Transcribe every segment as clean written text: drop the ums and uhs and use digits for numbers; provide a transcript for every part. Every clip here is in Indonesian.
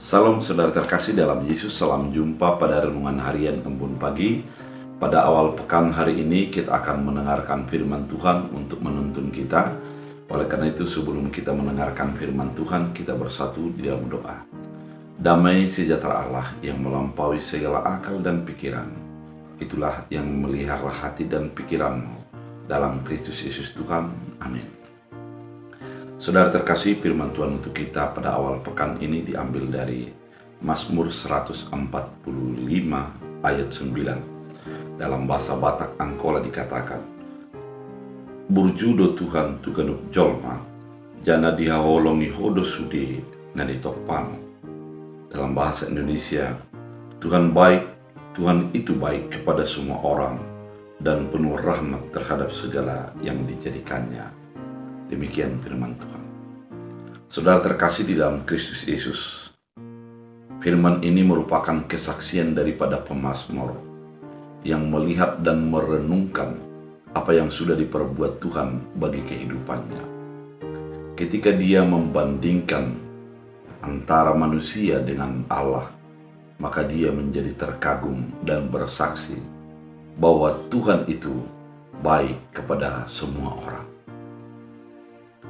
Salam saudara terkasih dalam Yesus, salam jumpa pada renungan harian Embun Pagi. Pada awal pekan hari ini kita akan mendengarkan firman Tuhan untuk menuntun kita. Oleh karena itu sebelum kita mendengarkan firman Tuhan, kita bersatu di dalam doa. Damai sejahtera Allah yang melampaui segala akal dan pikiran, itulah yang memelihara hati dan pikiranmu dalam Kristus Yesus Tuhan. Amin. Saudara terkasih, firman Tuhan untuk kita pada awal pekan ini diambil dari Mazmur 145 ayat 9. Dalam bahasa Batak Angkola dikatakan, "Burjudo Tuhan tu genuk jolma, jana dihaholongi hodo sude na ditopang." Dalam bahasa Indonesia, Tuhan baik, Tuhan itu baik kepada semua orang dan penuh rahmat terhadap segala yang dijadikannya. Demikian firman Tuhan. Saudara terkasih di dalam Kristus Yesus, firman ini merupakan kesaksian daripada pemazmur yang melihat dan merenungkan apa yang sudah diperbuat Tuhan bagi kehidupannya. Ketika dia membandingkan antara manusia dengan Allah, maka dia menjadi terkagum dan bersaksi bahwa Tuhan itu baik kepada semua orang.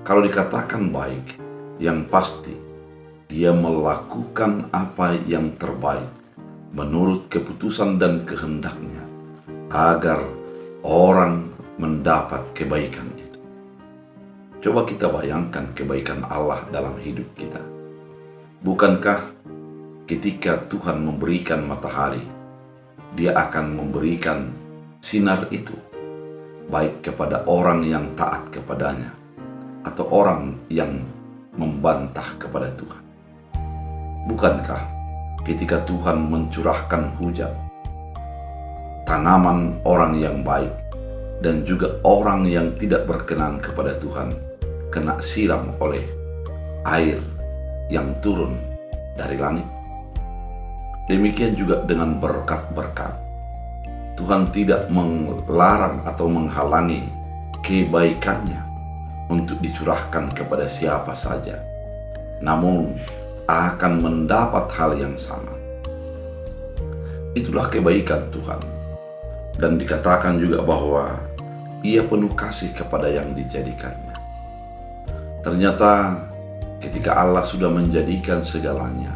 Kalau dikatakan baik, yang pasti dia melakukan apa yang terbaik menurut keputusan dan kehendaknya agar orang mendapat kebaikan itu. Coba kita bayangkan kebaikan Allah dalam hidup kita. Bukankah ketika Tuhan memberikan matahari, dia akan memberikan sinar itu baik kepada orang yang taat kepadanya atau orang yang membantah kepada Tuhan? Bukankah ketika Tuhan mencurahkan hujan, tanaman orang yang baik dan juga orang yang tidak berkenan kepada Tuhan kena siram oleh air yang turun dari langit? Demikian juga dengan berkat-berkat. Tuhan tidak melarang atau menghalangi kebaikannya untuk dicurahkan kepada siapa saja, namun akan mendapat hal yang sama. Itulah kebaikan Tuhan. Dan dikatakan juga bahwa ia penuh kasih kepada yang dijadikannya. Ternyata ketika Allah sudah menjadikan segalanya,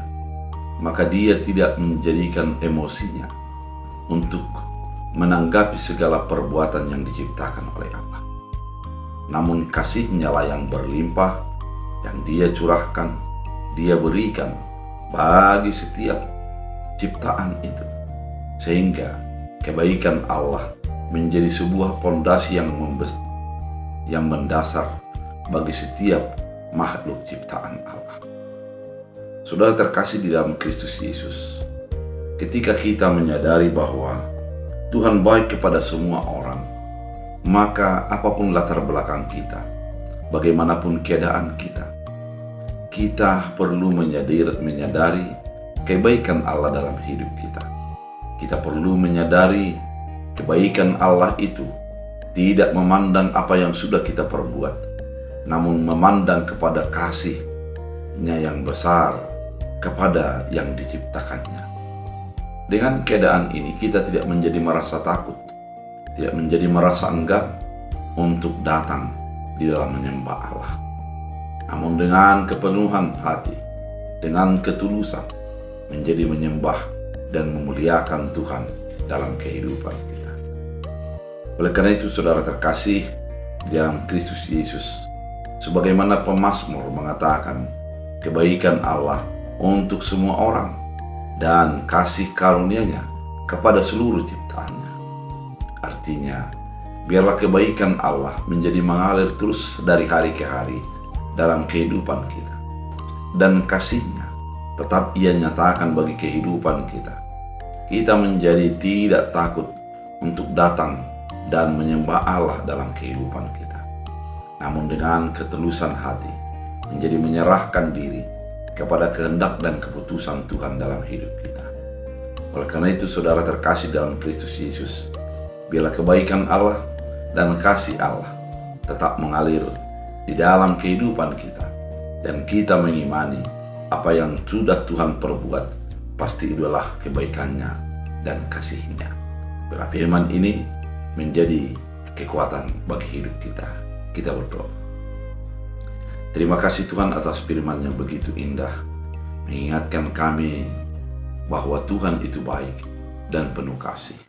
maka dia tidak menjadikan emosinya untuk menanggapi segala perbuatan yang diciptakan oleh Allah. Namun kasih-Nya lah yang berlimpah, yang dia curahkan, dia berikan bagi setiap ciptaan itu. Sehingga kebaikan Allah menjadi sebuah pondasi yang mendasar bagi setiap makhluk ciptaan Allah. Saudara terkasih di dalam Kristus Yesus, ketika kita menyadari bahwa Tuhan baik kepada semua orang, maka apapun latar belakang kita, bagaimanapun keadaan kita perlu menyadari kebaikan Allah dalam hidup kita. Kita perlu menyadari kebaikan Allah itu tidak memandang apa yang sudah kita perbuat, namun memandang kepada kasih-Nya yang besar kepada yang diciptakannya. Dengan keadaan ini kita tidak menjadi merasa takut, tidak menjadi merasa enggan untuk datang di dalam menyembah Allah. Namun dengan kepenuhan hati, dengan ketulusan, menjadi menyembah dan memuliakan Tuhan dalam kehidupan kita. Oleh karena itu saudara terkasih dalam Kristus Yesus, sebagaimana pemazmur mengatakan, kebaikan Allah untuk semua orang dan kasih karunia-Nya kepada seluruh ciptaannya. Artinya, biarlah kebaikan Allah menjadi mengalir terus dari hari ke hari dalam kehidupan kita. Dan kasih-Nya tetap Ia nyatakan bagi kehidupan kita. Kita menjadi tidak takut untuk datang dan menyembah Allah dalam kehidupan kita. Namun dengan ketulusan hati, menjadi menyerahkan diri kepada kehendak dan keputusan Tuhan dalam hidup kita. Oleh karena itu saudara terkasih dalam Kristus Yesus, biarlah kebaikan Allah dan kasih Allah tetap mengalir di dalam kehidupan kita, dan kita mengimani Apa yang sudah Tuhan perbuat, pasti itulah kebaikannya dan kasih-Nya. Bila firman ini menjadi kekuatan bagi hidup kita. Kita berdoa. Terima kasih Tuhan atas firman yang begitu indah, mengingatkan kami bahwa Tuhan itu baik dan penuh kasih.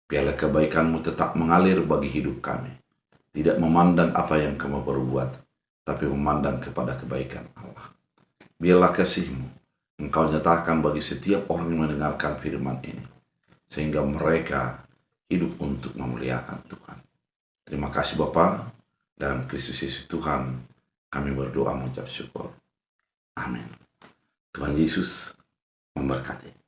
Biarlah kebaikan-Mu tetap mengalir bagi hidup kami, tidak memandang apa yang Kamu perbuat, tapi memandang kepada kebaikan Allah. Biarlah kasih-Mu Engkau nyatakan bagi setiap orang yang mendengarkan firman ini, sehingga mereka hidup untuk memuliakan Tuhan. Terima kasih Bapa, dalam Kristus Yesus Tuhan kami berdoa mengucap syukur. Amin. Tuhan Yesus memberkati.